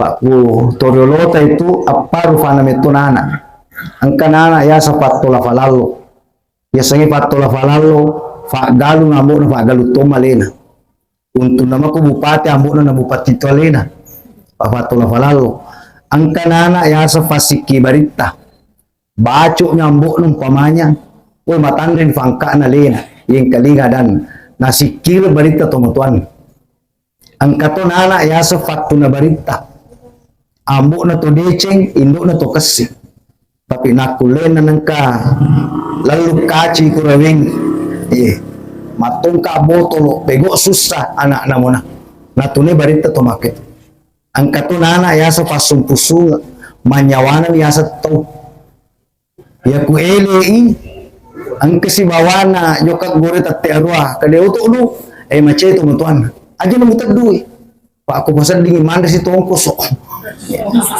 40 toriolota itu apa rufana metunana ang kanana ya sa patula falalo ya sangi patula falalo fa galu ngamu na fa galu to malena untuk nama ko bupati ambo na bupati to alena fa patula falalo ang kanana ya sa fasiki barita baco nyambo nung pamanya o matandrin fangka na lena yung kalinga dan nasikil barita tumutuan ang katonana ya sa fakto na barita ambo na to deceng, indo na to kasi. Tapi nakulen na nang ka, lalu kaci kurawing, matong ka botolo, pego susah anak na mo na. Natune barita tumakit. Ang katunana ya sa pasumpusul, manyawanan ya sa to. Ya ku elei, ang kasibawana, yokak gurit at tearwa, kadeuto no, mache tumutuan. Aja namutag duwi. Pa ako pasal dingin manda si tongko so.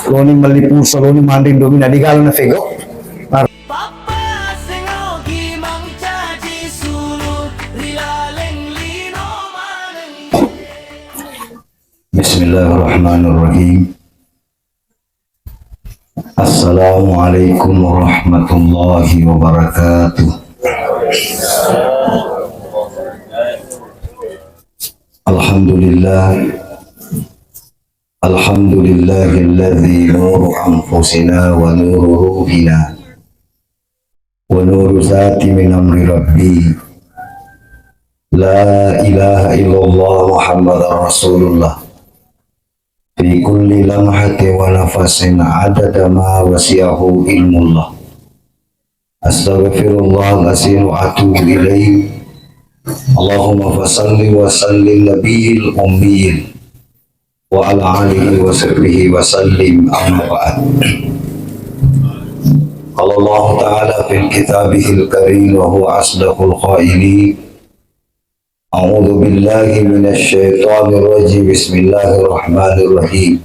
Loni malipusa, loni manding domina di galo na fego. Bismillahirrahmanirrahim. Assalamualaikum warahmatullahi wabarakatuh. Alhamdulillah. Alhamdulillahilladzi nuru anfusina wa nuru ruhina wa nuru zati min amri rabbi la ilaha illallah muhammadar rasulullah fi kulli lamhati wa nafasin adada ma wasi'ahu ilmullah astaghfirullah al-azim wa atubu ilaih. Allahumma fasalli wa sallim nabiyil ummiyil wa ala alihi wa sahbihi wa sallim amma ba'd. Qala Allah ta'ala fil kitabihil karim wa huwa asdaqul qailin. A'udzu billahi minasy syaithanir rajim. Bismillahirrahmanirrahim.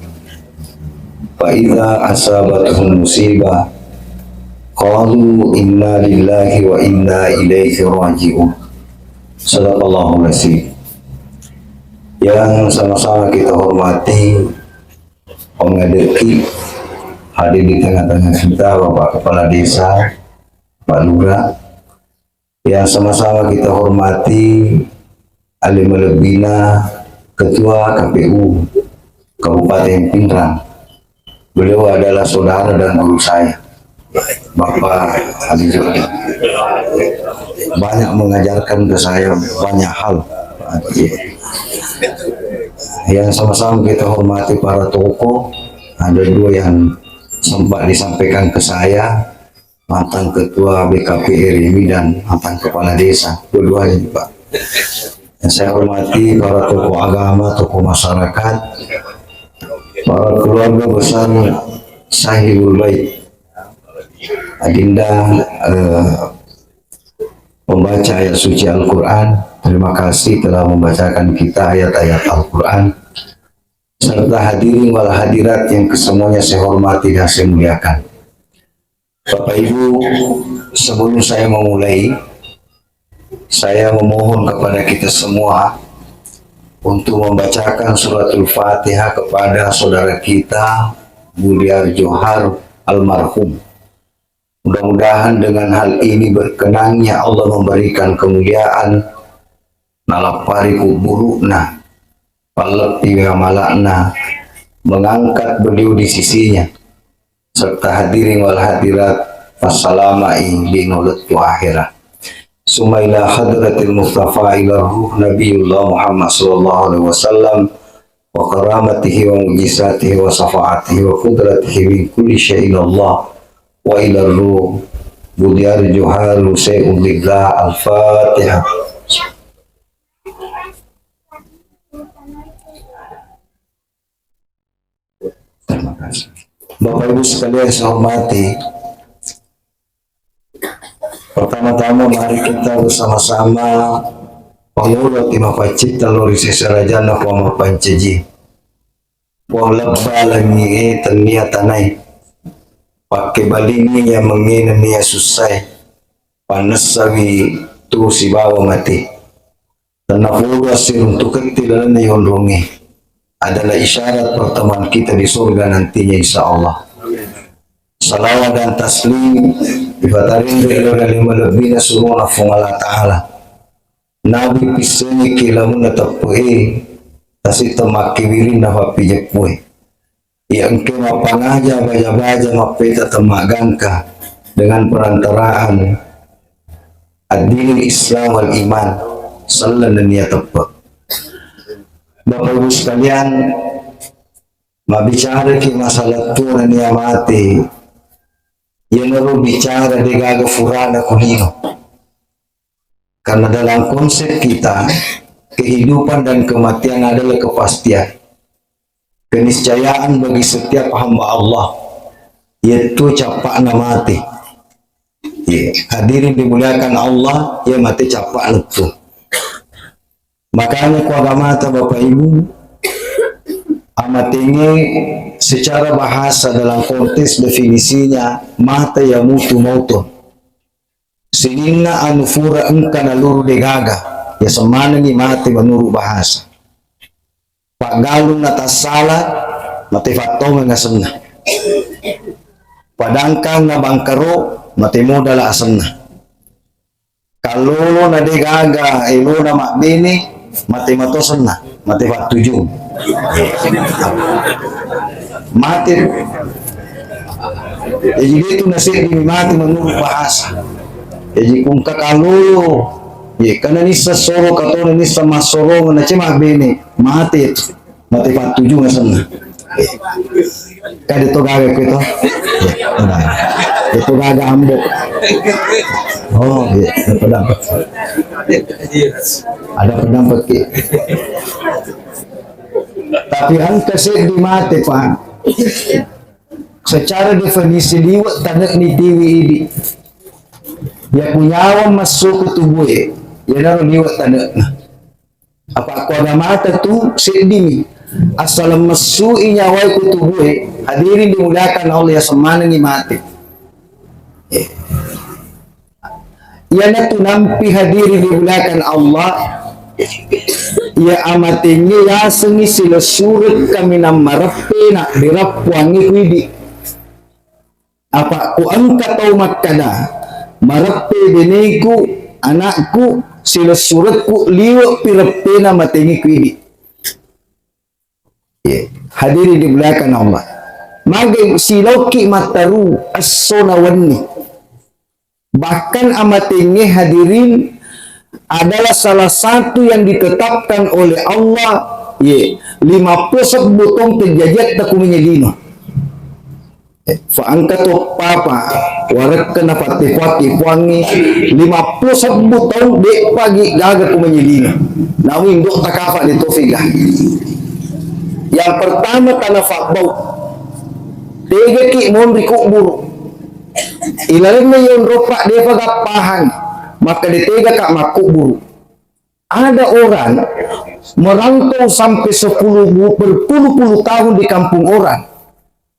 Fa idza asabatuhum musibah qalu inna lillahi wa inna ilaihi raji'un. Sadaqallahul azim. Yang sama-sama kita hormati pengadeki hadir di tengah-tengah kita Bapak Kepala Desa, Pak Lurah, yang sama-sama kita hormati Alim Lebina, Ketua KPU Kabupaten Pindrang. Beliau adalah saudara dan guru saya, Bapak Ali Jodi. Banyak mengajarkan ke saya banyak hal. Yang sama-sama kita hormati para tokoh, ada dua yang sempat disampaikan ke saya, mantan ketua BKP RMI dan mantan kepala desa, dua-duanya Pak. Yang saya hormati para tokoh agama, tokoh masyarakat, para keluarga besar Sahibul Bait, adinda pembaca ayat suci Al-Quran. Terima kasih telah membacakan kita ayat-ayat Al-Quran, serta hadirin wal hadirat yang kesemuanya saya hormati dan saya muliakan. Bapak Ibu, sebelum saya memulai, saya memohon kepada kita semua untuk membacakan suratul Fatihah kepada saudara kita Budiar Johar almarhum. Mudah-mudahan dengan hal ini berkenannya Allah memberikan kemuliaan nalapari kuburukna palati malakna, mengangkat beliau di sisinya, serta hadirin wal hadirat fassalamai binulatu akhirat sumaila hadratil mustafa ila ruh nabiyullah Muhammad sallallahu alaihi wasallam wa karamatihi wa mujizatihi wa syafaatihi wa qudratihi min kulli syai'in Allah wa ila ruh Budiar Johar Sayyidullah al-Fatihah. Terima kasih. Bapak Ibu sekalian saya hormati, pertama-tama mari kita bersama-sama pengulo tima pacipta lori sesarajana kwa mapanceji wala balangi tania tanai pakai balini yang mengina nia susai panasawi tu si bawa mati tanafuga siruntuk ketilan na yonrongi adalah isyarat pertemuan kita di surga nantinya insya Allah. Salawat dan taslim difatarin dari malabina suruna fungala ta'ala. Nabi piseni kilamun na tapuhe tasita makiwirin na papijapue. Yang ke mapangaja baja-baja mapeta temagan ka dengan perantaraan ad-din Islam wal iman sallan dan niat tepat. Bapak Ibu sekalian, mabicara ki masalah Tuhan niya mati, yan naru bicara di gagafurana kulino. Karena dalam konsep kita, kehidupan dan kematian adalah kepastian, keniscayaan bagi setiap hamba Allah, yaitu capakna mati. Hadirin dimuliakan Allah, ya mati capak itu. Makanya kuagamata Bapak Ibu, amat tinggi secara bahasa dalam konteks definisinya mata ya mutu mauton. Sinina anufura engka naluru degaga, ya semana ni mati menurut bahasa. Pak galung natas salah, mati fatong nga senna. Padangkang na bangkaro, mati modal asenna. Kalau na degaga, ilo na makbini, mati matosan na, mati fatujung. Mati. Jadi itu nasib di mati menurut bahasa. Jadi kung kakalulo, karena nisa soro kato nisa masoro na cima bini, mati itu, mati fatujung sana. Kaya dito gaga ko ito. Ito gaga ambok. Oh, ada pendapat. Ada pendapat ki. Tapi ang kasi di mati pa, secara definisi liwat tanak ni tiwi ini, ya punyawang masuk ke tubuh ya naroon liwat tanak na. Apa ako na mata tu sedimi, asal masuk inyaway ko tubuh hadirin dimulakan Allah ya semana ni mati. Ya na tunampi hadirin dimulakan Allah. Ya amatingi ya sengi sila surat kami na marapi na dirapwangi kwidi. Apa ku angkat tau makada marapi biniku anakku sila suratku liwa pirapi na matingi kwidi. Hadirin di belakang Allah. Magay silaw ki mataru as-sunawani. Bahkan amatingi hadirin adalah salah satu yang ditetapkan oleh Allah 50 butong terjajat tak kumenyelino faangkato papa warak kena pati-pati puangi 50 butong dek pagi gaga kumenyelino nawing dok takafa dito figa. Yang pertama tanah fakbau tega ki mon riku buru ilalim na yon ropa dia pagapahan maka ditega kak makubur. Ada orang merantau sampai 10 berpuluh-puluh tahun di kampung orang.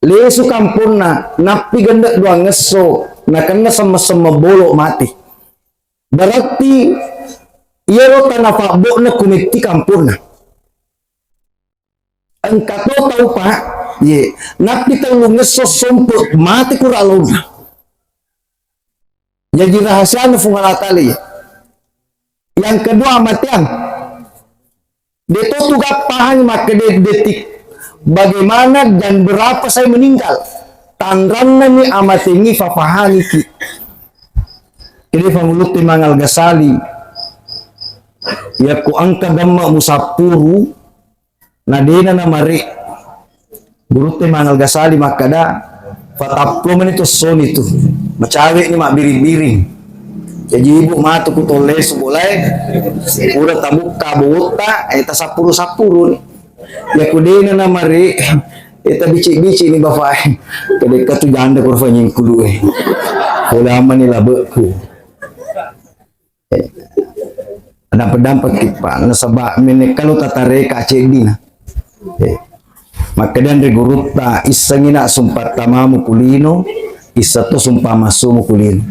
Lesu kampung napi ganda dua ngeso na kena sama-sama bolok mati. Berarti iya lo tanah fakbo na kumiti kampung na. Engkau tahu pak, napi telu ngeso sumput mati kuralon na. Jadi rahasia nufungala tali. Yang kedua matian. Dito tuga pahan maka detik bagaimana dan berapa saya meninggal. Tandranna ni amatingi fafahani ki. Ini panguluti mangal gasali. Ya ku angka damma musapuru nadena na mari. Buruti mangal gasali makada fataplo man ito son itu. Macawe ni mabiring-biring. Jadi ibu matu ku tole subulay. Ura tabuk kabuta eta sapuru-sapuru ni. Ya kudena na mari eta bici-bici ni bafai. Kadeka tu janda kurva nying kulu Hulaman ni labeku. Ada pedampak kipa nasaba mene kalau tatareka cedina. Maka dan reguruta isangina sumpat tamamu kulino isa to sumpah masumu kulino.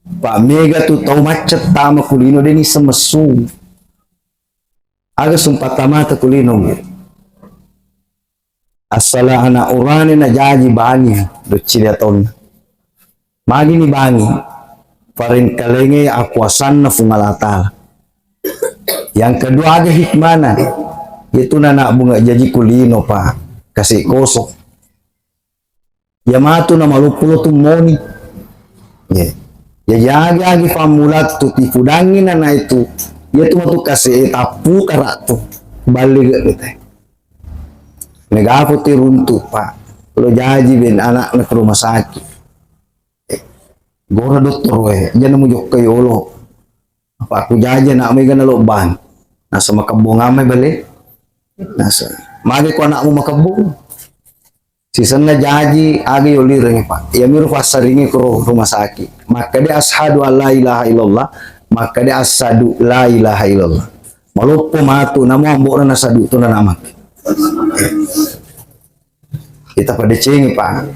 Pak mega tu tau macet tama kulino deni semesu. Aga sumpah tamata kulino. asala anak urane na jaji bangi do cileton magi ni bangi parin kalenge akuasan na fungalatala. Yang kedua ada hikmana itu nana bunga jaji kulino pa kasih kosok yamatu na malupulo tumoni ya jagi pamulat tu tifudangin na itu ya tu matu kasih tapu karatu balik gitu negapo ti runtuh pak lo jaji ben anak na ke rumah sakit gora dokter we jangan mujok kayo lo apa aku jaja nak may gana loban nasa makabong amay balik nasa magi ko anak mo makabong sisan na jaji agi yoli ringi pak ya miru pasaringi ko rumah sakit maka di ashadu la ilaha illallah maka di asadu la ilaha illallah malupo matu namo ambo na nasadu to na namak kita pada cengi pak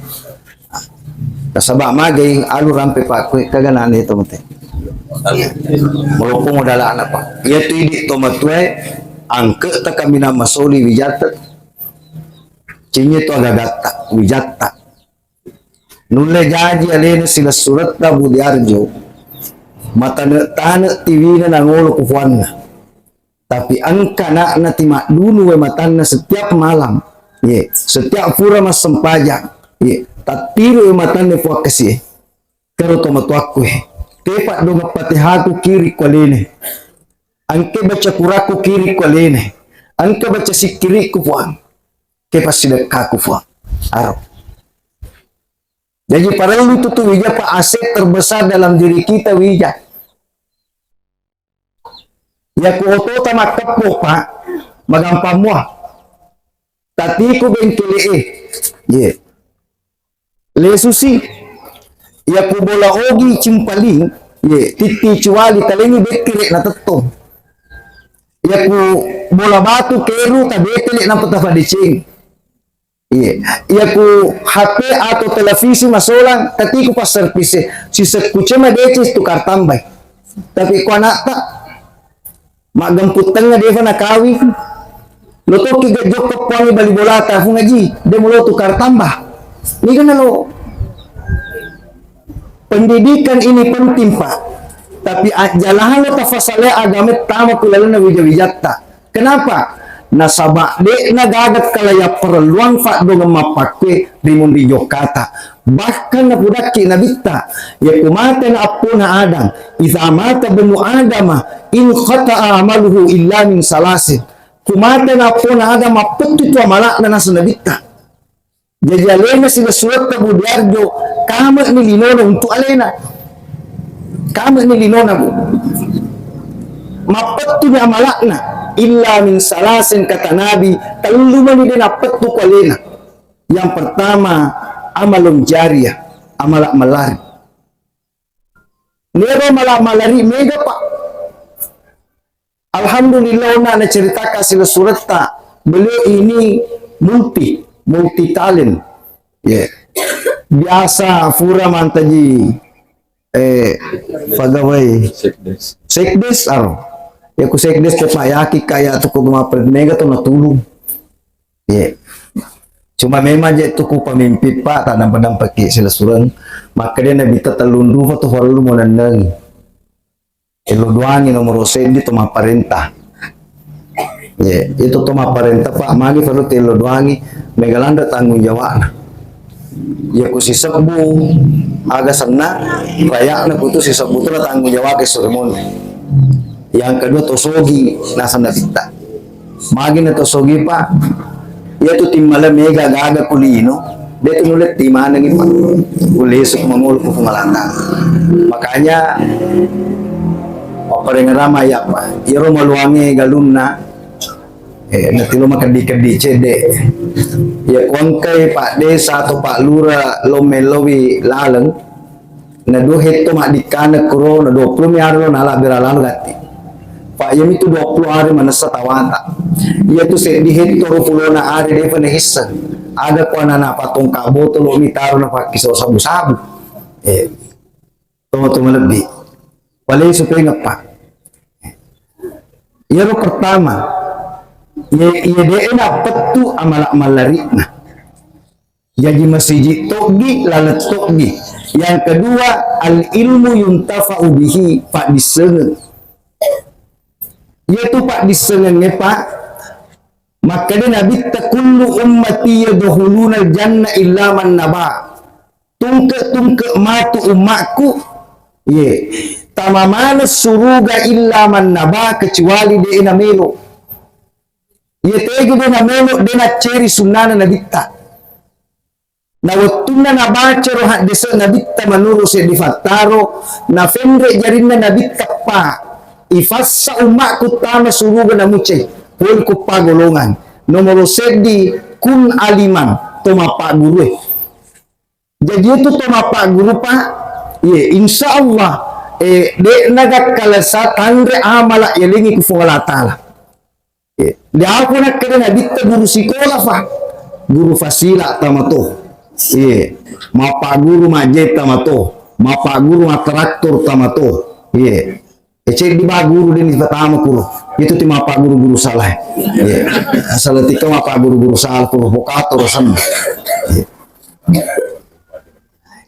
kasaba magay alu rampe pak kaganan ito mate malupo mo dala anak pak iya tu idi to matwe angke ta kami na masoli wijata cinye to agagata wijata nule jaji alena sila surat na budiarjo matana tiwina na ngolo kufuanna tapi angka na timak dulu we matana setiap malam setiap pura mas sempaja tatiru we matana fuak kasih karo to matuak tepat do patihaku kiri kwalene angke baca kuraku kiri kwalene angke baca sikiri ku fuang ke pasidekah ku fuang arab. Jadi perlu itu tuh wija pak aset terbesar dalam diri kita wija ya ku oto tamak tepuk pak magampang muah tati ku bengkele le susi ya ku bola ogi cimpaling titi cuali talengi betile na tetong ya ku bola batu keru ta betile na patafa dicing ya ku HP atau televisi masolang tati ku pas service si sekucema decis tukar tambay tapi ku anak tak magamput tengah dia na kawi lo to kigajok ko pang bali bolata fu ngaji de mulo tukar tambah ni kan lo pendidikan ini penting pak tapi jalahan lo tafasale agama tama kulala na wijawijata kenapa nasaba de nagagat kalaya perluang fa do mapakwe di mundi jokata bahkan napudaki nabita ya kumata na apo na Adam idza mata banu adama in khata'a amaluhu illa min salasin kumata na apo na Adam maputu tu amala na nasa nabita jadi alena sila surat na budiarjo kama ni linona untuk alena kama ni linona bu maputu ni amala na illa min salasin kata Nabi talumani din apatu kalena yang pertama amalun jariyah amalak malari nero malak malari mega pak alhamdulillah na ceritakan sila surat ta beliau ini multi talent biasa fura mantaji pagawai sekdes aro ya ku sekdes ke payaki kaya tu ku mega tu natulung cuma memang je tu ku pemimpin pak tak nampak sila surang maka dia nabi tatalundu fa tu farulu mo nandang iluduangi nomor sendi tu maparenta itu tu maparenta pak magi faru iluduangi megalanda tanggung jawab ya ku si sebu aga sana kaya na ku tu si sebu tu tanggung jawab ke surmon yang kedua tosogi nasa nabita magi na tosogi pak ya tu timala mega gaga kulino dia tu nulit timana gitu pak ulisuk mangul ku pumalata makanya paring ramai ya pak iro maluangi galunna natilo makadi-kadi cede ya kuangkay pak desa atau pak lura lomelowi laleng na duhit to madikana kuro na 20 miaro na ala biralalu gati pak yami tu 20 hari manasa tawata iya tu se dihit to 20 na hari defa na hisan ada ko na patong kabo to lo mitaro na pak kiso sabu-sabu to malabi walay supay nga pak iya pertama iya de na petu amalak malari na Jadi masjid togi lalat togi. Yang kedua, al ilmu yuntafa'u bihi, pak disengen. Yaitu pak disengennya pak, maka dia Nabi kullu ummati yadkhuluna al-jannah illa man naba. Tungke matu umatku, ye. Tamamana suruga illa man naba, kecuali dia namelo. Ye tegi dia namelo, dia nak ceri sunnah Nabi tak. Na wattuna na baca roh desa Nabi ta manuru se di fattaro na fendre jarinna Nabi pa ifassa umakku tama suruga na muce pun ku pagolongan nomor sedi kun aliman toma pak guru. Jadi itu toma pak guru pak ye insyaallah de naga kalasa tangre amala yelingi ku Allah taala. Dia aku nak kena Nabi ta guru sekolah fa guru fasila tamato. Iya, mapa guru majet tamato, mapa guru matraktor tamato. Iya, cek di bawah guru dan di pertama guru itu ti mapa guru salah. Iya, asal tika mapa guru salah provokator sama. Iya.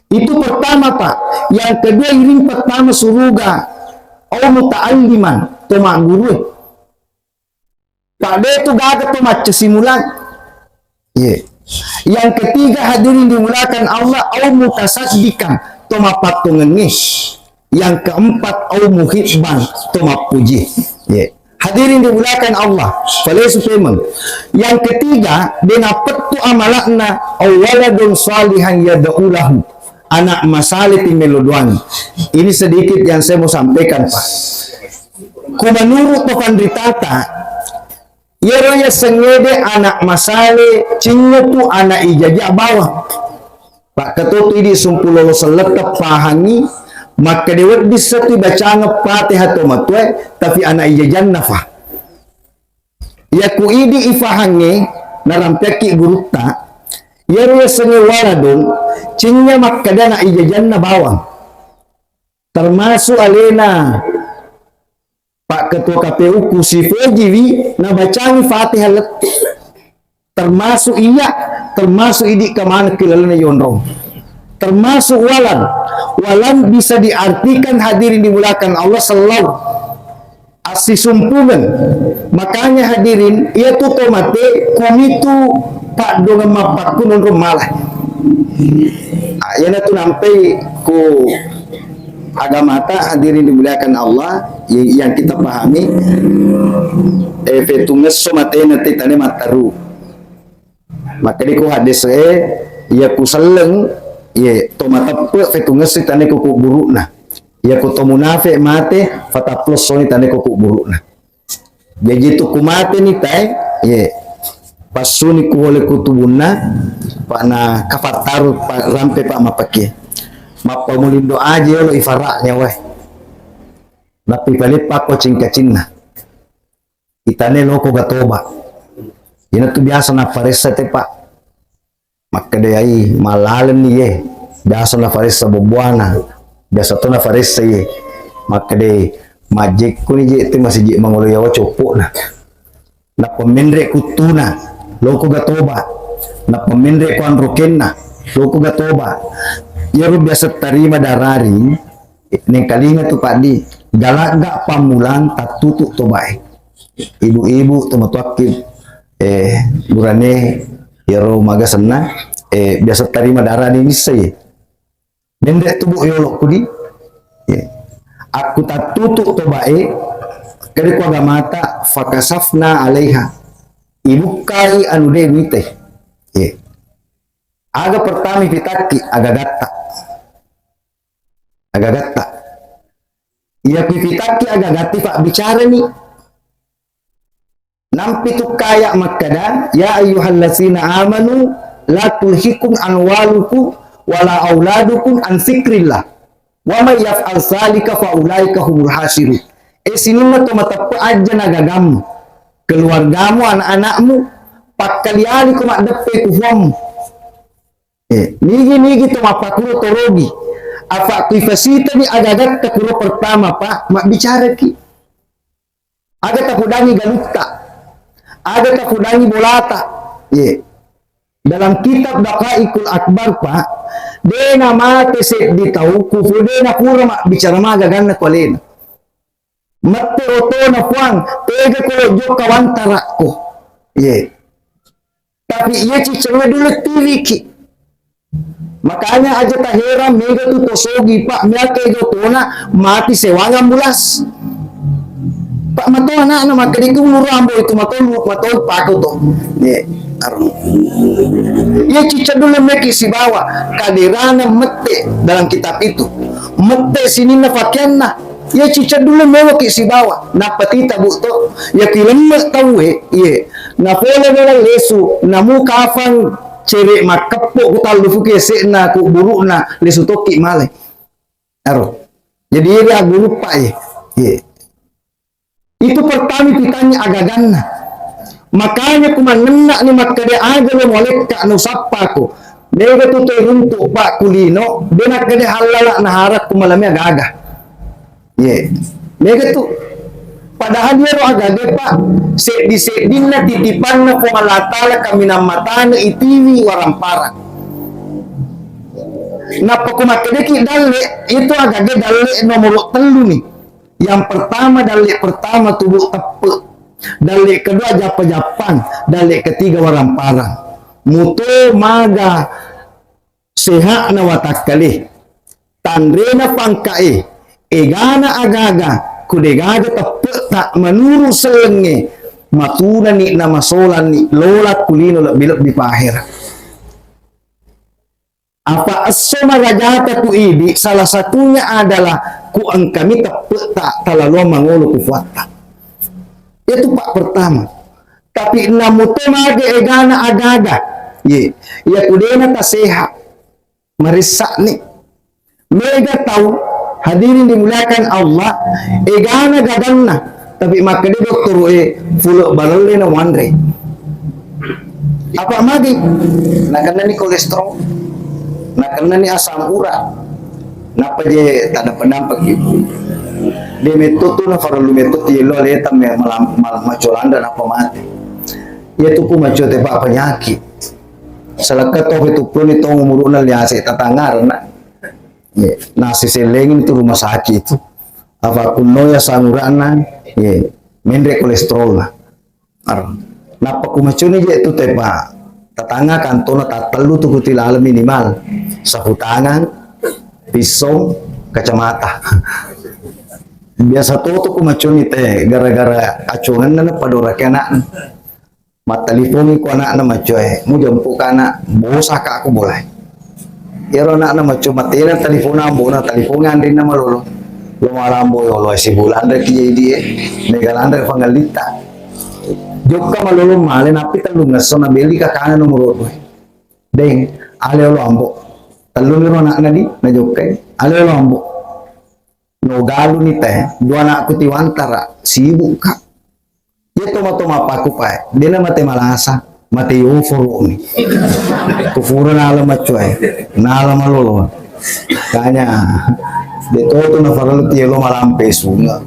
Itu pertama pak. Yang kedua ini pertama suruga, oh muta'alliman, toma guru. Pak de itu gagak toma cesimulan. Iya. Yang ketiga hadirin dimulakan Allah au mutasaddiqan toma patungan. Yang keempat au muhibban toma puji. Yeah. Hadirin dimulakan Allah. Falaysu payment. Yang ketiga dinapat tu amalakna au waladun salihan yad'ulahu. Anak masaliti meloduan. Ini sedikit yang saya mau sampaikan Pak. Menurut Pandritata Yeroya sengede anak masale cinya tu anak ijajah bawah. Pak ketua ini sumpulolo seletep pahangi maka dewet bisa tu baca Fatihah tu matwe tapi anak ijajah nafah. Ya ku idi ifahangi narampeki guru ta yeroya senge waladun cinya maka anak ijajah na bawah. Termasuk alena Pak Ketua KPU kusife jiwi na bacangi Fatihah termasuk idi kemana kilalana yonrong termasuk walan bisa diartikan hadirin dimulakan Allah selalu asi sumpungan makanya hadirin ia tu tomate kumitu pak dongan mapak kunun malah ayana tu nampai ku agama ta hadirin dimuliakan Allah yang kita pahami fetunges somate nanti tane mataru maka di ku hadis ya ku seleng ye to matapu fetunges tane ku buru na ya ku to munafik mate fata plus soni tane ku buru na jadi tu ku mate ni tai ye pasuni ku oleh ku tubunna pak na kafataru pak rampe pak mapake mapamulindo aja lo ifaraknya weh napi palit pak kocing kacingna itane loko gatoba ina tu biasa na faresa te pak maka dai malalen ni ye biasa na faresa bobuana biasa tu na faresa ye maka dai majek ku ni je te masih je mangolo yawa copo na pemendre kutuna loko gatoba na pemendre ku anrokenna loko gatoba Yaro biasa terima darari neng kalinya tu padi galak gak pamulang tak tutup tu baik ibu-ibu tu matuakib burane yaro maga senang biasa terima darari bisa ye nendek tubuh yolok kudi aku tak tutup tu baik kali ku agamata fakasafna alaiha ibu kali anu dewi teh aga pertama pitaki aga gatta iya pitaki aga gatti pak bicara nih nampi tu kaya makada ya ayyuhallazina amanu la tulhikum anwalukum wala auladukum an zikrillah wa may yaf'al zalika fa ulaika humul hasirun sinuna to matapu aja nagagam keluargamu anak-anakmu pakkaliali ko makdepe ku huam nigi to mapakuro torogi apa aktivasita ni agagat takuro pertama pak mak bicara ki aga takudangi galutta aga takudangi bolata dalam kitab Daqaiqul Akbar Pak, dena mate se ditau kufu dena pura bicara magagan na kwalena. Mate oto na puang tega ko jo kawantara ko. Ye. Tapi ia cicere dulu tiriki. Makanya aja tahera mega tu tosogi Pak miake jo tona mati sewangan bulas. Pak mato anak maka diku murambo itu mato paku to. Ye. Ya cica dulu meki si bawa kadirana mete dalam kitab itu mete sini na fakianna ya cica dulu mewaki si bawa na patita buto ya kilemet tawe ye na pole na lesu na mu kafang cere makapo ko talu fuke se na ku buru na lesu toki male aro jadi dia guru pak ye itu pertama pitanya agaganna. Makanya kumanena ni makade aja lo molek ka anu sappa ko. Nega tu runtuk Pak Kulino, benak kade halala na harak kumalami agaga. Ye. Nega tu padahal dia ro agaga Pak. Sedin na titipan na ko alatala kami na matana itiwi waramparang. Napa ko makade ki dalle itu agaga dalle nomor 3 nih. Yang pertama dalle pertama tubuh tepe. Dalek kedua japan, dalek ketiga waramparang. Muto maga seha na watak kali. Tandrena pangkae, egana agaga, kudegaga tepe tak menuru selenge. Matuna ni na masolan ni lola kulino bilok di pahir. Apa aso magajata ku ibi, salah satunya adalah ku ang kami tepe tak talalu mangolo ku fuata. Itu Pak pertama. Tapi namu temage egana agaga. Ye, ya kudena taseha. Marisak ni. Mega tahu hadirin dimuliakan Allah egana gadanna. Tapi maka dia dokter fulo balole na wandre. Apa magi? Nakana ni kolesterol. Nakana ni asam urat. Napa je tak dapat nampak itu. Dia metode na faralu metode yelo leta me macolanda na pamati. Ya tuku maco te Pak penyakit. Selakat to itu pun itu umuruna liase tatangar na. Ye, nasi selengin itu rumah sakit itu. Apa kuno ya sanurana, ye, mendre kolesterol lah. Napa ku maco ni je itu te Pak. Tatanga kantona tatalu tu kutilala minimal. Sapu tangan, pisau, kacamata. Biasa tuh ku macam teh gara-gara acungan na padora kena mat telefoni ku anak na macam mu jemput anak bosa ka aku boleh ya ro anak na macam matena telefona bona teleponan din na malolo lo marambo yo lo si bulan rek jadi negalanda pangalita jokka malolo male napi talu ngaso na beli ka kana nomor deng ale lo ambo talu ro anak na di na jokka ale lo ambo no galu ni teh dua anak ku tiwantara sibuk kak dia toma paku pae dia na mate malasa mate uforo ni kufuro na alam macoy na alam malolo kanya de toto na faralo tielo malampe sunga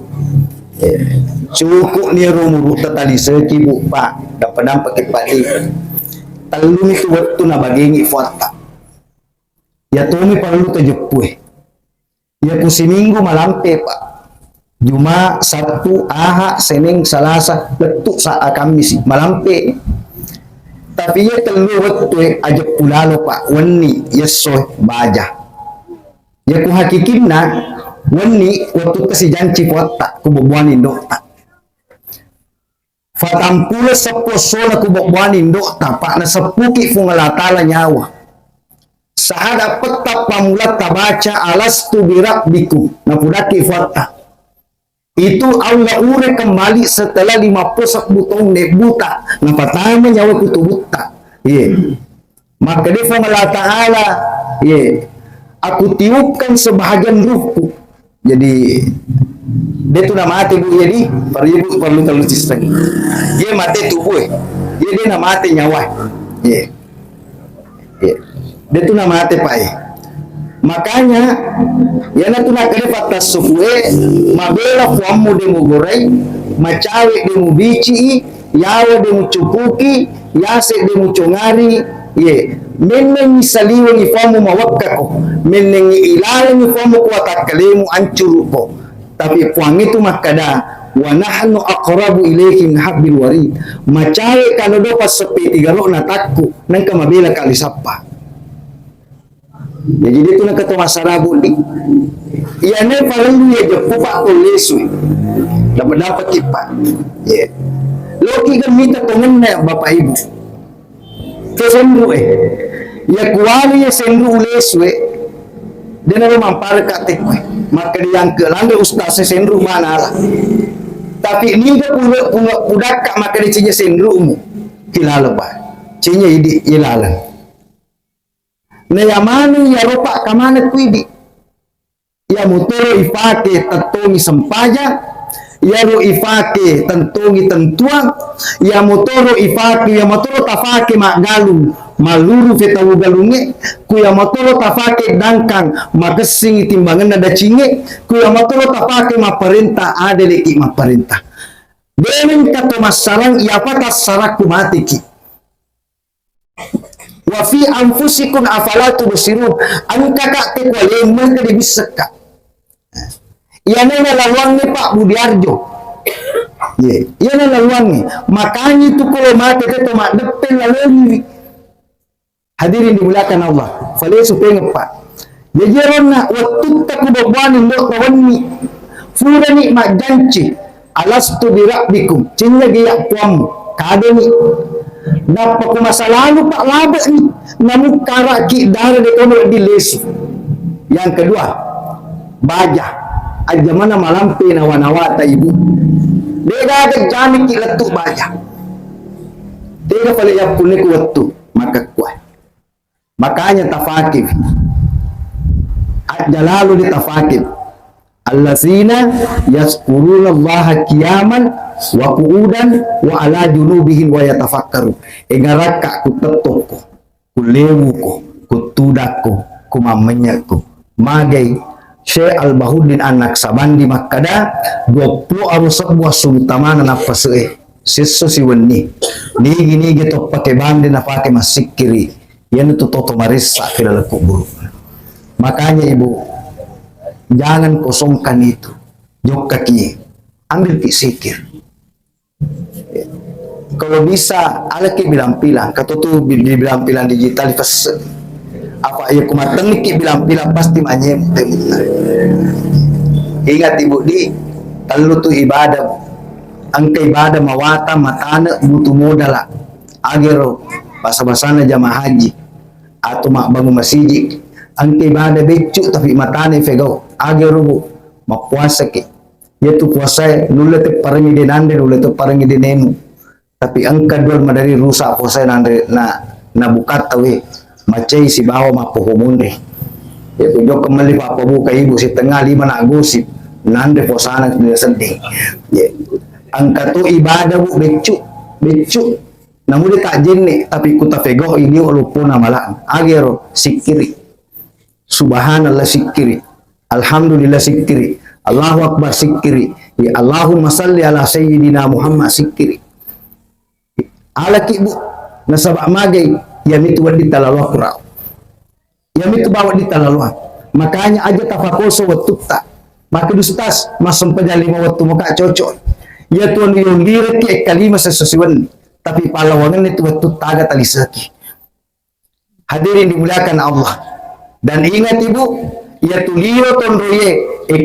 cukup ni rumuru tadi sekibu Pak dapat pakai padi talun itu waktu na bagengi fata ya tomi perlu tejepue ya ku seminggu malampe Pak. Juma, Sabtu, Ahad, Senin, Selasa, letuk saat Kamis malampe. Tapi ya telu waktu aja pulalo Pak. Wani yesoy baja. Ya ku hakikinna wani waktu kasi janci kota ku bobuanin dokta. Fatampula seposona ku bobuanin dokta Pak na sepuki fungalatala nyawa. Sahada petap pamulat tabaca alastu birabbikum na pudaki fata itu Allah ure kembali setelah 50 butong buta na patama nyawa kutu buta maka dia Allah Ta'ala aku tiupkan sebahagian ruhku jadi dia tu nama mati bu jadi perlu terlalu sistem dia mati tubuh dia nama mati nyawa dia tu nama mati Pak makanya yana tu nak kena fatas sufue mabela fuamu demu goreng macawe demu bici yawa demu cupuki yase demu congari Ye, meneng saliwang ifamu mawakka ko, meneng ilalang ifamu ko atakalimu ancuru ko. Tapi puang itu makada, wa nahnu aqrabu ilayhi min hablil warid. Macai kalau do pas sepi tigaro natakku nang kamabila kali sapa. Jadi dia tu nak kata masarabu ni. Ia ne paling dia je pupak lesu. Dapat kipat. Ya. Loki kan minta temennya bapak ibu. Kesendru ya kuali ya sendru leswe dia nak mampar kat tekwe maka dia yang ke landa ustaz sendru mana lah tapi ni dia punya budaka maka dia cinya sendru mu kilala ba cinya idi ilalan na yamani ya rupa kamana kuidi ya mutoro ifake tatongi sempaja ya ro ifake tentungi tentuang ya motoro ifake ya motoro tafake magalu maluru fetawu galunge ku ya motoro tafake dangkang magesing timbangan nada cinge ku ya motoro tafake maperintah adele ki maperintah benen kato masarang ya patas saraku matiki wa fi anfusikum afala tubsirun angka kak te kwale man ka dibisaka iya na laluang ni Pak Budiarjo. Iya na laluang ni. Makanya itu kalau mati itu mak depan lalu. Hadirin dimuliakan Allah. Falai supaya Pak. Jadi orang waktu tak kubawan indok kawan ni. Fura ni mak janji. Alastu birabbikum. Cinta gaya puamu. Kade ni. Dapat ku masa lalu Pak labak ni. Namun karaki darah dekono di lesu. Yang kedua, baja. Aja mana malampi nawa-nawa ta ibu. Dega ada jami ki letuk baja. Dega pala ya punik waktu maka kuat. Makanya tafakir. Aja lalu di tafakir. Allazina yazkuruna Allah qiyaman wa qu'udan wa ala junubihim wa yatafakkaru. Engaraka ku tetoko, ku lewuko, ku tudako, ku mamenyaku. Magai Syekh Al-Bahudin anak Sabandi Makkada 20 arus sebuah sultamana na pasue siso si wenni nigi gitu pakai bandi na pakai masikiri yan itu toto marisa kilala kubur. Makanya ibu jangan kosongkan itu jok kaki ambil pikir kalau bisa ala ki bilang-bilang katutu bilang-bilang digital pas apa ya kumateng ki bilang-bilang pasti manyem temutan. Ingat ibu di telu tu ibadah angka ibadah mawata matana butuh modal agero basa-basana jamaah haji atau mak bangun masjid angka ibadah becuk tapi matane fegau agero bu mapuasa ki yaitu puasa nulete parangi denande nulete parangi denemu tapi angka dua madari rusak puasa nande na bukat tawe macai si bawa mapohumunde ya tujuh kembali papa buka ibu si tengah 5 nak gosip nande posana dia sedih ya angka tu ibadah bu becuk namun dia tak jenik tapi kuta fego ini lupuna malah agero sikiri subhanallah sikiri alhamdulillah sikiri Allahu akbar sikiri ya Allahumma salli ala sayyidina Muhammad sikiri ala ki bu nasabak magai yang itu wadi talaluah kurau yang itu bawa di talaluah makanya aja tafakoso waktu tak maka dustas masam penyalima waktu muka cocok ya tuan yang direki kalima sesusiwan tapi palawangan itu waktu taga talisaki. Hadirin dimuliakan Allah dan ingat ibu ya tulio tondoye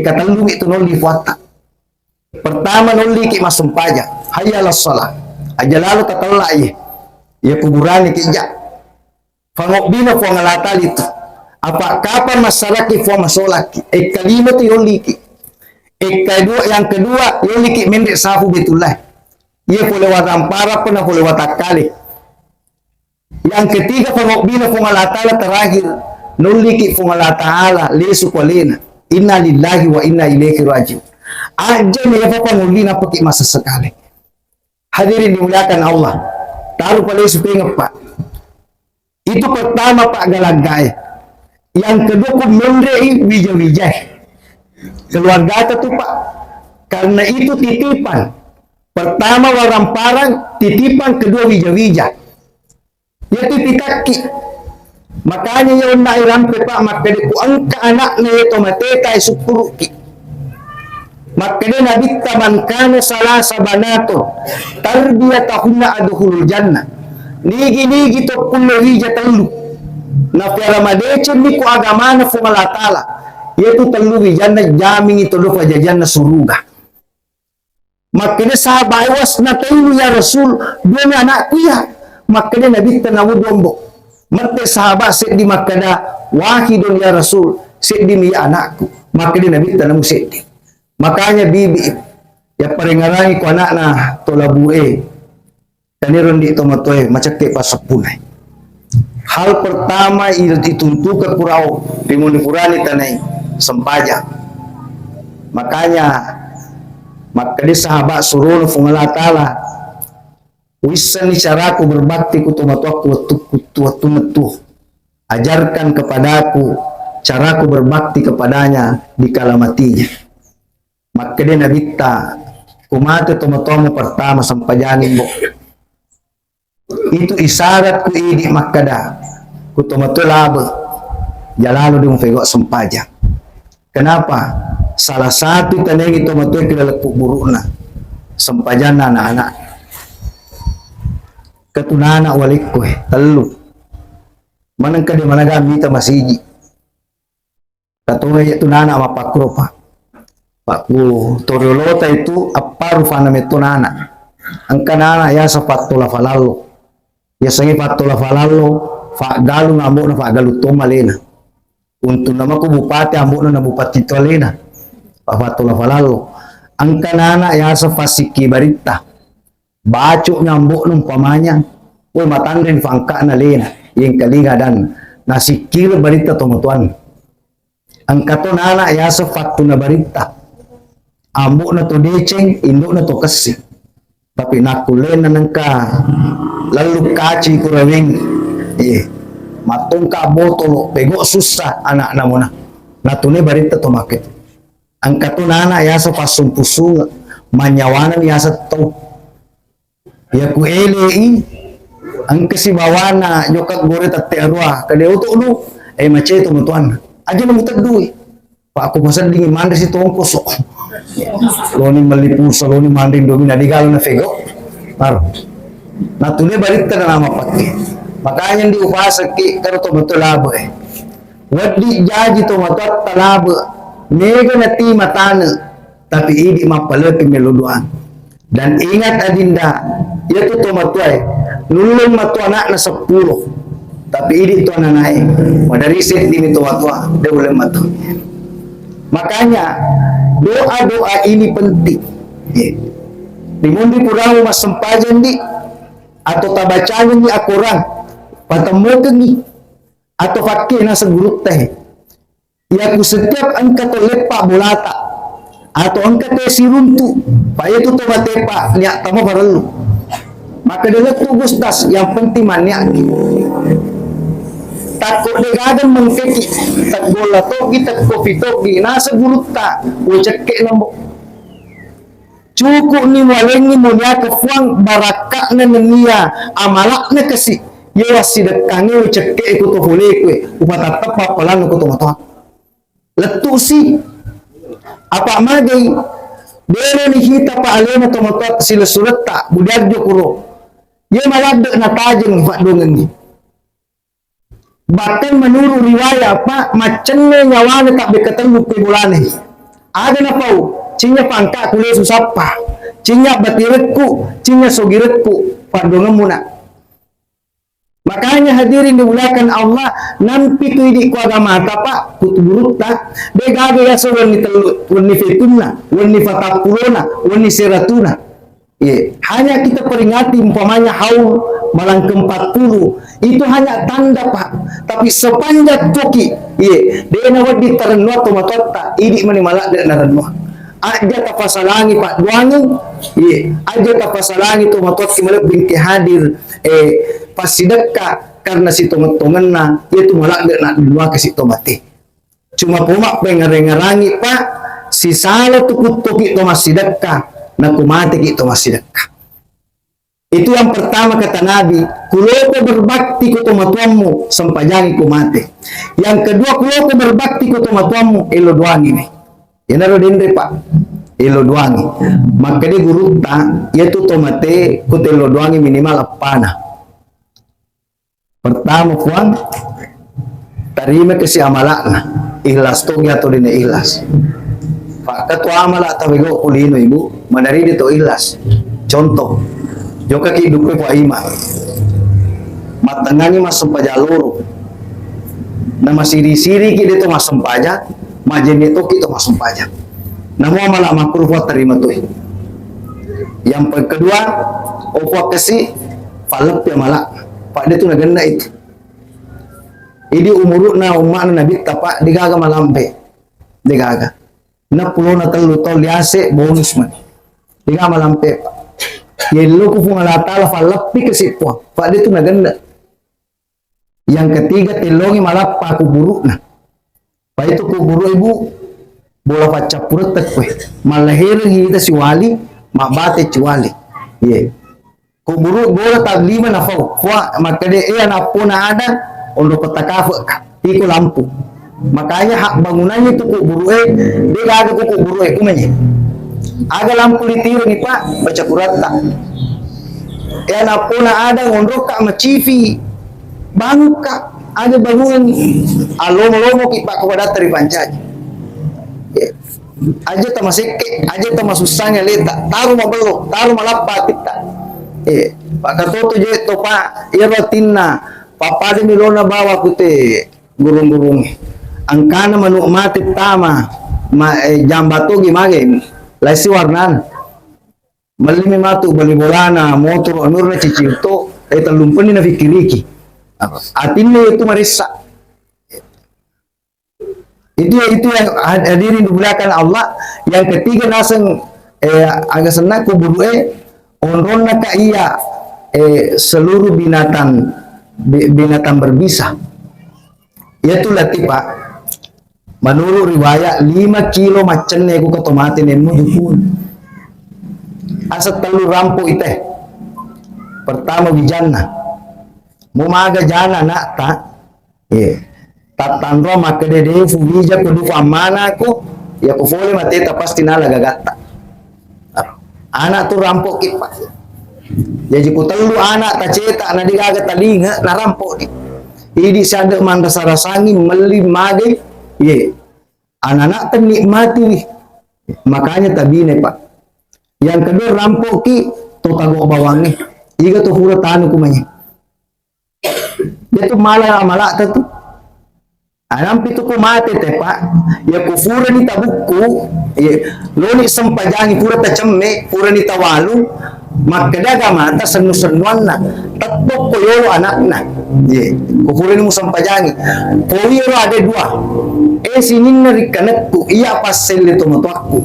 katalung itu nol di fuata pertama nol ki masam paja hayalah salat aja lalu tatala ya kuburan ki ija fangok bina po ngalatal itu apa kapan masalaki po masolaki kalima tu yoliki yang kedua yoliki mendek safu betullah ia boleh watampara pernah boleh watakali yang ketiga fangok bina po ngalatal terakhir noliki po ngalatala lesu kolena inna lillahi wa inna ilaihi rajiun aja ni apa pangulina pakai masa sekali. Hadirin dimuliakan Allah taruh pada supaya Pak itu pertama Pak Galagay yang kedua ku mendrei wijay keluarga itu Pak karena itu titipan pertama waramparan titipan kedua wija Yaitu pitaki. Makanya yun na irampe pa, makadi ku angka anak na ito mateta isupuruki. Makanya nabitta man kana salasa banato tarbiyatahunna adkhulul jannah. Nigi-nigi to kullu hija tallu. Na pera madecen ni ku agama na fumalatala. Yaitu tallu jannah jaming itu lupa jajan na suruga. Makanya sahabat was na tayo ya Rasul dua na anak kuya. Makanya nabitta na wudombo. Mate sahabat sik di makada wahidun ya Rasul sik di mi anakku. Makanya nabitta na musik. Makanya bibi ya paringarangi ko anak na tolabue kaniron di tomatoy macake pasapunay. Hal pertama dituntukan kurau dimunipurani tanay sempaja. Makanya makanya sahabat suruh fungalatala wisan ni caraku berbakti ku tomatuaku waktu ajarkan kepadaku caraku berbakti kepadanya di kala matinya. Maka dia nabita kumate tomatomo pertama sampajanin mo. Itu isyarat ku idi makada ku tomato labo jalalo di mufego sampaja. Kenapa? Salah satu tanengi tomato kilalakuk buruk na sampajan na anak-anak katunana walik ko telu manang ka di managamita masiji katungay tunana mapakro pa Pakku toriolota itu aparu fana metonana. Ang kanana ya sa patula falalo. Ya sangi patula falalo fa galu ngamo na fa galu to malena. Untuk nama ko bupati amo na bupati to alena. Pa patula falalo. Ang kanana ya sa fasiki barita. Baco nyambo nung pamanya. O matandin fangka na lena. Yung kalingadan. Nasikir barita tumutuan. Ang katonana ya sa faktu na barita. Amo na to deceng, indo na to kasi. Tapi nakulen na nang ka, lalu kaci kurawing, matong ka botolo, pego susah anak na mo na. Natune barita to makit. Ang katunana ya sa pasumpusunga, manyawanan ya sa to. Ya ku elei, ang kasibawana, yokat goret at tearwa, kadeuto no, mache to mutuan. Aja na mutagduwi. Pa ako masan dingin manda si tongkos. Loni malipusa, loni manding domi nadigalo na fego. Paro. Natune barita na nama pake. Makanya di upasa ki karo to betul labo Wadi jaji to matot talabo. Nega na ti matana. Tapi idi mapalepi meluduan. Dan ingat adinda, itu to matuay. Nulung matu anak na 10. Tapi idi to nanay. Madari set din ito watwa. Dia boleh matu. Makanya doa-doa ini penting. Di mundi kurang mas sempajan di atau tabacayan di akuran patemukan ni atau fakir nasa guruk teh. Ya ku setiap angka to lepa bulata atau angka teh siruntu pa itu to matepa niya tamo paralu. Maka dia tugas tas yang penting maniak. Takut degagan mengkeki tak bola togi tak kopi togi nasa guluta ucek ke lambo cukup ni walengi mulia kefuang barakak na nenia amalak na kasi yawas sidekange ucek ke ikuto huli kwe upatatap papalan ko tumato letu si apa magay dere ni hita pa alena tumato sila surata budyadyo kuro ye malagda na tajeng fadungan ni. Bahkan menurut riwayat Pak macamnya nyawane tak berketemu ke bulan ini. Ada na pau, cinya pangka kuliah susapa, cinya batiretku, cinya sogiretku, padongan muna. Makanya hadirin dimuliakan Allah, nampi tu idi ku agama Pak, kutuburut tak, begaga ya so wani telut, wani fituna, wani fatapulona, wani seratuna. Hanya kita peringati umpamanya haul malang ke-40 itu hanya tanda Pak, tapi sepanjang toki dia nawad di taranwa tomatotta idi manimalak dan naranwa aja tapasalangi Pak duangin aja tapasalangi tomatot kimalak binti hadir pasidekka karena si tomatongan na itu malak dan dua ke si tomate cuma pumak pengarengarangi Pak si salah tukut toki tomasidekka na kumati itu masih dekat. Itu yang pertama kata Nabi, kuloko berbakti ku tomatuanmu sampajangi ku mati. Yang kedua, kuloko berbakti ku tomatuanmu elo duangi nih. Yan naro dindre pak, elo duangi. Maka di guruta, yaitu tomate ku elo duangi minimal apana. Pertama kuan, tarima kasi amalakna, ikhlas to atau dina ikhlas. Pak ketua amalak tawigo kulino ibu, manari dito ikhlas. Contoh, joka ki hidupnya po ima matangani masumpajaluro na masiri-siri ki dito masumpaja majeni to kito masumpaja namo mala makruh terima tuh. Yang kedua opo kasi falap ya mala pak dito naganda itu idi umuru na umma na nabi tapa digaga malampe digaga na pulo na talo to liase bonus man digaga malampe pak. Yelo ko kung alatala falapi kasi po. Pak dito na ganda. Yang ketiga tilongi malapa kuburu na. Pa ito kuburu ibu bola pacapurut takwe. Malahir kita si wali mabate si wali. Ye. Kuburu bola taglima na fau. Kwa makade na po na ada ondo patakafu tiko lampu. Makanya hak bangunannya itu kuburu dia gak ada kuburu kumanya. Aga lampu ditiro ni pak baca kurata ya napuna ada ngondok kak macivi bangka ada bangunan alomo-lomo ki pak kepada dari pancaj aja tamaseke aja tamasusanya leta taruh mabelo taruh malapa kita pak katoto je to pak iratinna papa de milona bawa kute gurung-gurung angkana manu mati tama jambato gimage laisi warnan malimi matu bali bolana motor anur na cicirto talumpani na fikiriki atinne itu marissa itu yang hadirin di belakang Allah. Yang ketiga naseng agak senang kuburu onron na ka iya seluruh binatang berbisa yaitu latih pak. Menurut riwayat 5 kilo macan ku ketomati nemu jupun. Asat telu rampu ite. Pertama bijana. Mumaga jana nak tak. Tatandro makadede fubija kudu amana ku ya ku fole mateta pasti nala gagatta. Anak tu rampok kipa. Jadi ku telu anak taceta na digaga talinga na rampok di. Idi sada manda sarasangi meli mage ye, anak-anak ternikmati, makanya tabine pak. Yang kedua rampok ki, to tago bawangi, iga to hura tanu kumanya. Dia tu malah malak tu. Anam pitu ko mate te pak, ya kufura ni tabuku, ya loni sampajangi pura tacemme, pura ni tawalu, makadaga mata senu-senuan na, tatok ko yoro anak na, ya kufura ni mo sampajangi, poiro ada dua, sinin na rikanakku, iya pasel ito matuakku,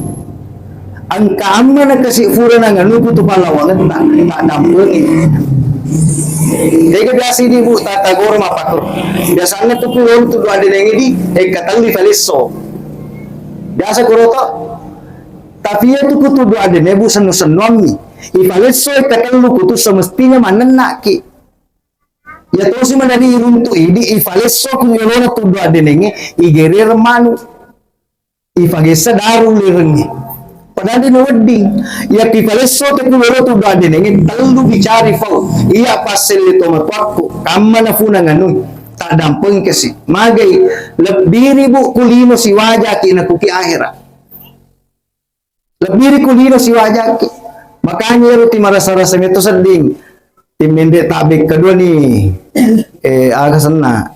ang kaama na kasi fura na nga nuko to palawangan tak dampungin. Jadi biasa ini bu tata gor mapakur. Biasanya tuh pulon tuh ada yang ini katang di falesso. Biasa kuroto. Tapi ya tuh kutu dua ada nebu senu-senuan nih. I falesso katang lu kutu semestinya manenak ki. Ya terus sih mana di runtu ini i falesso kunyolona tuh dua ada nengi i gerir manu. I fagesa daru lirengi. Padahal di wedding, ya kifaleso te kumero tu dade nengi talu bicari fau. Iya pasel itu matwaku, kamana funa nganu. Tak dampeng kasi. Magay lebih ribu kulino si wajah ki na kuki akhirat. Lebih kulino si wajah ki. Makanya ruti marasa-rasa itu seding. Timende tabik kedua nih. Agak sana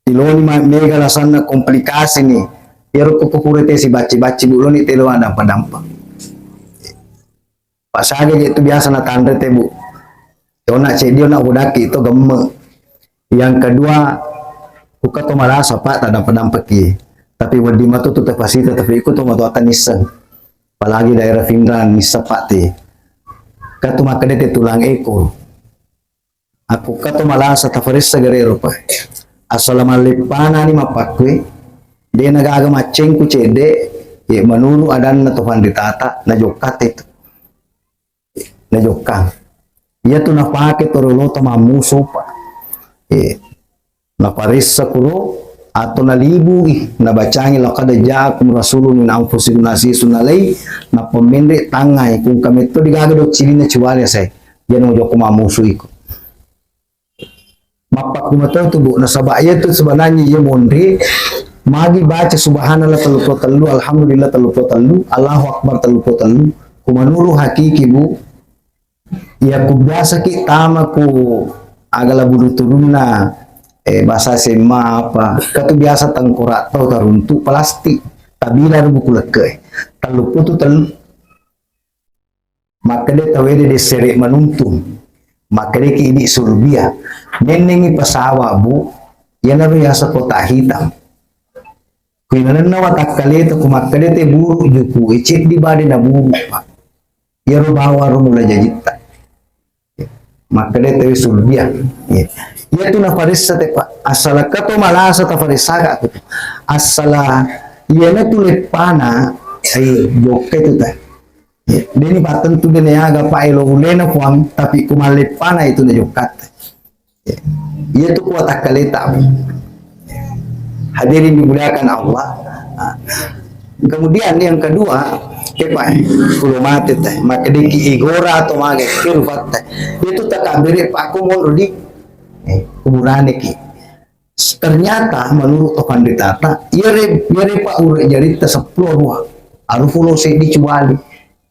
iloni mega lasana komplikasi nih. Yaro kukurete si baci-baci bulo ni telo ada padampa. Pasaga itu biasa na tanda te bu. Yona cedio na udaki itu gemme. Yang kedua buka to malasa pak tada padampa ki. Tapi wadi matu tu tepasita tapi ikut to matu akan niseng. Apalagi daerah Findran nisa pak te. Katu makade te tulang ekor. Aku katu malasa tafarisa garero pak. Assalamualaikum ni mapakwe. Dia nagaga maceng ku cede ya menuru adan na tuhan ditata na jokat itu na jokang. Iya tu napake toroloto mamuso pa. Naparissa kuro ato nalibui nabacangi laqad ja'akum rasulun min anfusikum azizun alai na pemende tangay kung kami to digagadot sili na chiwali say yan mo joko mamuso iko. Mapakumatang tubo na sabaya to sebenarnya iya mondri magi baca subhanallah 33 alhamdulillah 33 Allahu akbar 33 kumanuru hakiki bu ya kubasa ki tama ku agala bulu turunna bahasa sema apa katu biasa tangkora tau taruntu plastik tabila buku leke talupu tu telu maka dia tawede de sere manuntung maka dia ki ini surbia nenengi pasawa bu yana biasa kota hitam kuinanan na watak kalito kumakade te buru juku icik di bade na buru pak yaro bawa rumula jajita makade te surbia ya tu na farisa te pak asala kato malasa ta farisaga tu asala yana tu lepana ay jokke tu ta deni batan tu dene aga pa elo ulena kuam tapi kumalepana itu na jokat ya tu kuat akaleta hadirin dimuliakan Allah. Kemudian yang kedua, kalau mati teh, maka diki igora atau mage kirfat teh, itu tak kabiri pak kumur di kuburan ki. Ternyata menurut pandita ta, yare pak ure jadi tersepuluh ruah, arufulo se dicuali,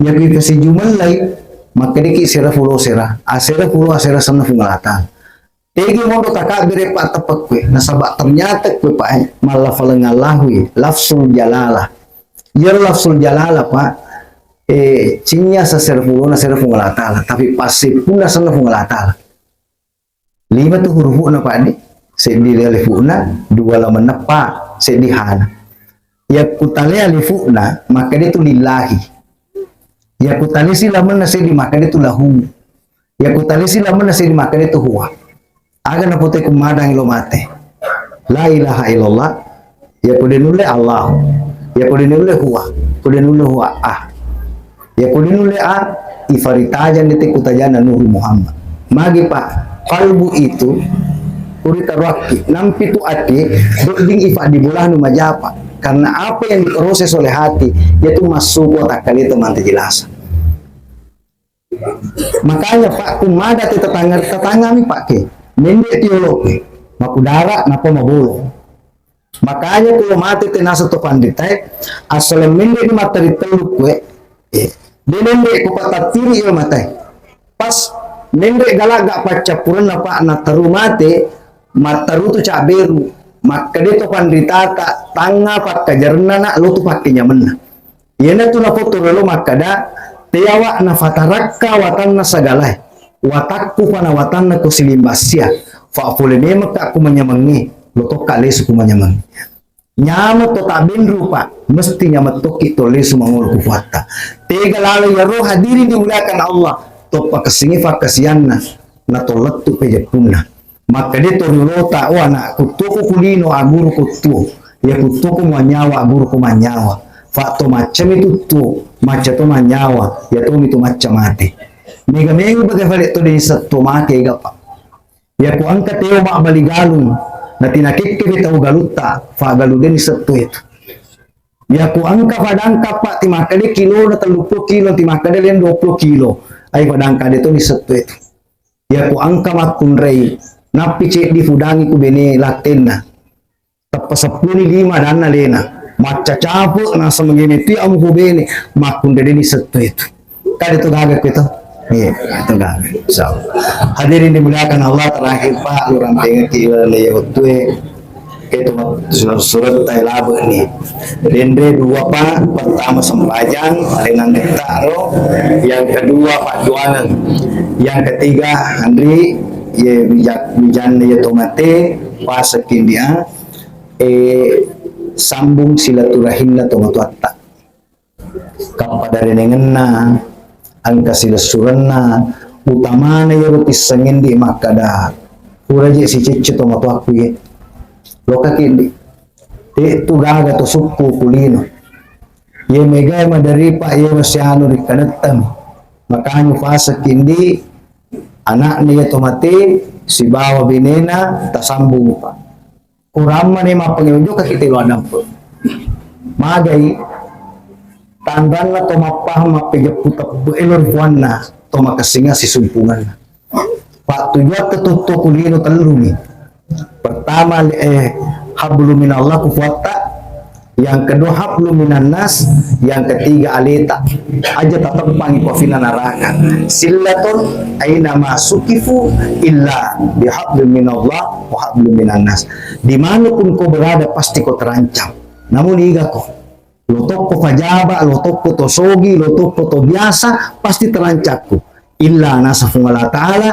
ya kita sejumlah lain, maka diki sera fulo sera, asera fulo asera sana fungalatan. Tegi mo taka bere pa tapak kwe nasaba ternyata kwe pa malah falengalahu lafsul jalalah yer lafsul jalalah pa cinya sa serfulo na serfu ngalatala tapi pasti puna sana fungalatala lima tu huruf na pa di se di alifuna dua laman na pa se di hana ya kutale alifuna maka dia tu lillahi ya kutale si laman na se di maka dia tu lahu ya kutale si laman na se di maka dia tu huwa aga na pote kumadang ilo mate la ilaha illallah ya kudinule Allah ya kudinule huwa ya kudinule ifaritajan niti kutajana Nuh Muhammad magi pak kalbu itu urita raki nampi tu ati ding ifa di bulan majapa karena apa yang diproses oleh hati yaitu masuk otak kali itu manti jelasan makanya pak kumada ti tetangga mi pak ke nende teologi makudara napa mabolo makanya kalau mati tenasa to panditai asal mende di materi teluk kue nende ko patatiri yo matai pas nende galaga pacapuran napa na taru mate mataru tu caberu maka dia to panditata tanga pak kajarna na lo tu pakinya menna yena tu na foto lo makada teawa na fatarakka watan na sagalai watakku pana watanna ko silimbasia fa fulene maka aku menyamangi lotok kale suku menyamangi nyama to tabin rupa mesti nyama to kito lesu mangul kuwata tega lalu ya roh hadirin dimuliakan Allah to pakesingi fakasianna na to letu pejapuna maka dia to rota o anak kutuku kulino aguru kutu ya kutuku manyawa aguru ku manyawa fa to macam itu tu macam to manyawa ya to itu macam mati mega bagai balik to di satu make gapa ya ku angkat teo mak baligalung na tinakik kini tau galuta fa galuden di satu itu ya ku angka padangka pak timakade kilo na 30 kilo timakade len 20 kilo ay padangka dito di satu itu ya ku angka makunrei napi cek di fudangi ku bene latenna tapa 10 5 dana lena maca capu na semengini ti amu ku bene makunde di satu itu kade to gagak itu. Iya, itu enggak. So, hadirin dimuliakan Allah terakhir Pak, orang pengen kiwala lewatue itu surat Tailabu nih. Dende dua Pak, pertama sembajang, dengan ditaro, yang kedua Pak jualan, yang ketiga Andri, ya bijan ya tomate, pas dia, sambung silaturahim na tomatuatta. Kepada renengenna angka sila suranna utamana yaro pisangin di makada uraje si cicit to mato aku ye loka kindi tu gaga to suku kulino ye mega madari pa ye masyano di kanatan Makanya fase kindi anak niya tumati si bawa binena tasambung pa. Kurang man yung mapangyunyo kakitiluan po. Magay tandaan na tumapahang mapigaputap builor buwan na tumakasinga si sumpungan na. Patuyat ketutup kulino taluni. Pertama hablu minallah kufuata, yang kedua hablu minan nas, yang ketiga alita. Aja tatap pangi kofina neraka. Sillatun aina masukifu illa bihablu minallah wa hablu minan nas. Dimanapun kau berada pasti kau terancam. Namun iga kau lotok ko fajaba, lotok ko to sogi, lotok ko to biasa, pasti terancakku. Illa nasa fungala ta'ala,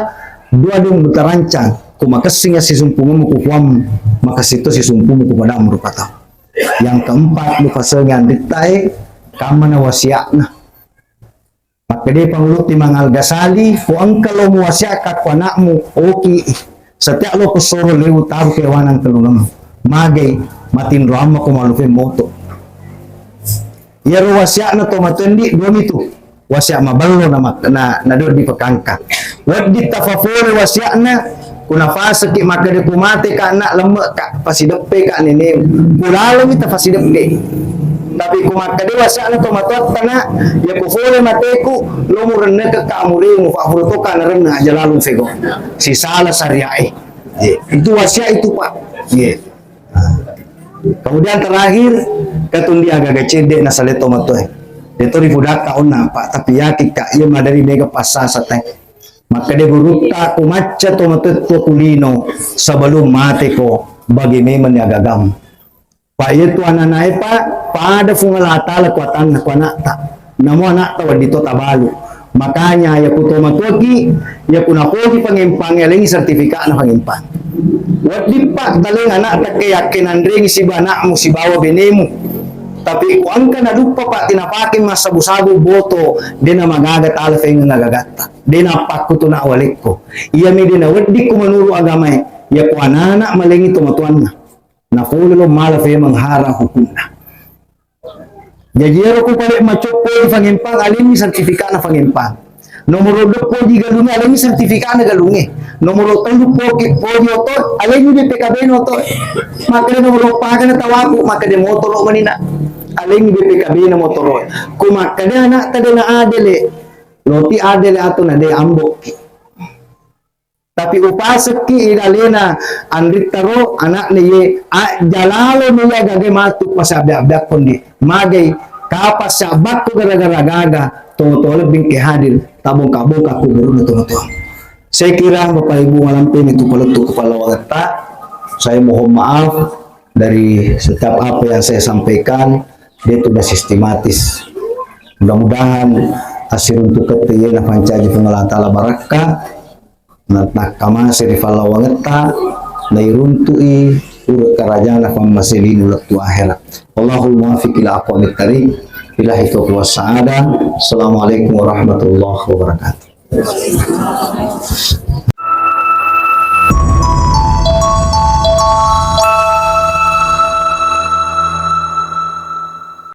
dua dong terancang. Kung makasing si sumpungan mo kukuam, makasito si sumpungan mo kumadam rupata. Yang keempat, lu kasengan ditae, kama na wasya na. Makade panglut ni Mang Al-Ghazali, kung ang kalau mo wasya ka kwa anak mo, okay. Setiap lo kusoro lewu taru kewanan kalungan mo. Magay, matinroan mo kumalupin moto. Yaro wasya na to matundi, doon ito. Wasya mabalo na doon di pagkangka. Wad di tafafore wasya na, kung nafasa ki makade kumate ka anak lama ka pasidepe ka nini. Kulalo ita pasidepe. Tapi kung makade wasya na to matot na, ya kufore mateku, lumuran na ka kaamuri mo fafuro ka na rin na jalalong fego. Si Sala Sariae. Itu wasya itu pak. Kemudian terakhir katundi agak cede na saleto matoy. Dito ri budak kaon na pak tapi yakik ka iya madari mega pasasa teh. Maka dia berukta kumaca to matot kulino sebelum mati ko bagi meman ya gagam. Pak itu ananai pak pada fungalata la kuatan na kuanata. Namo anak tawa dito tabalu. Makanya ya kuto matogi ya kunakogi pangimpang eling sertifikat na pangimpang. Wadi pak taling anak tak keyakinan ring si banak mo si bawa benemu. Tapi kung ka na lupa pak tinapakin mas sabu-sabu boto di na magagat alfa yung nagagata. Di na pakuto na awalik ko. Iya mi din na wadi ko manuro agamay. Ya kung anak malingi tumatuan na. Na fulilo malaf yung mangharang hukum na. Jajiro ko pala machupo yung pangimpang alin yung sertifikat na pangimpang. Nomor 2 po di galungi, alam yung sertifikat na galungi. Nomor 3 po di oto, alam yung di PKB no to. Maka na nomor 4 ka na tawapo, maka di motoro manina. Alam yung di PKB na motoro. Kung maka na anak tada na adele, loti adele ato na di ambok. Tapi upasak ki inalena andrit taro anak niye jalalo niya gagay matuk pasabi-abdak kundi magay kapas sa bak ko gara-gara gaga totoo lebing kehadir tabong kabong kakuburo na tumutong. Saya kira Bapak Ibu ngalampin itu peletuk kepala wanita. Saya mohon maaf dari setiap apa yang saya sampaikan, dia sudah sistematis. Mudah-mudahan hasil untuk ketiga na pancaji pengelatala baraka nakama seri fala wanita na iruntui urut kerajaan akan masilin ulat tu akhirat. Allahul muwafiq ila aqwamit tariq. Ilahi taufiq was sa'adah. Assalamualaikum warahmatullahi wabarakatuh.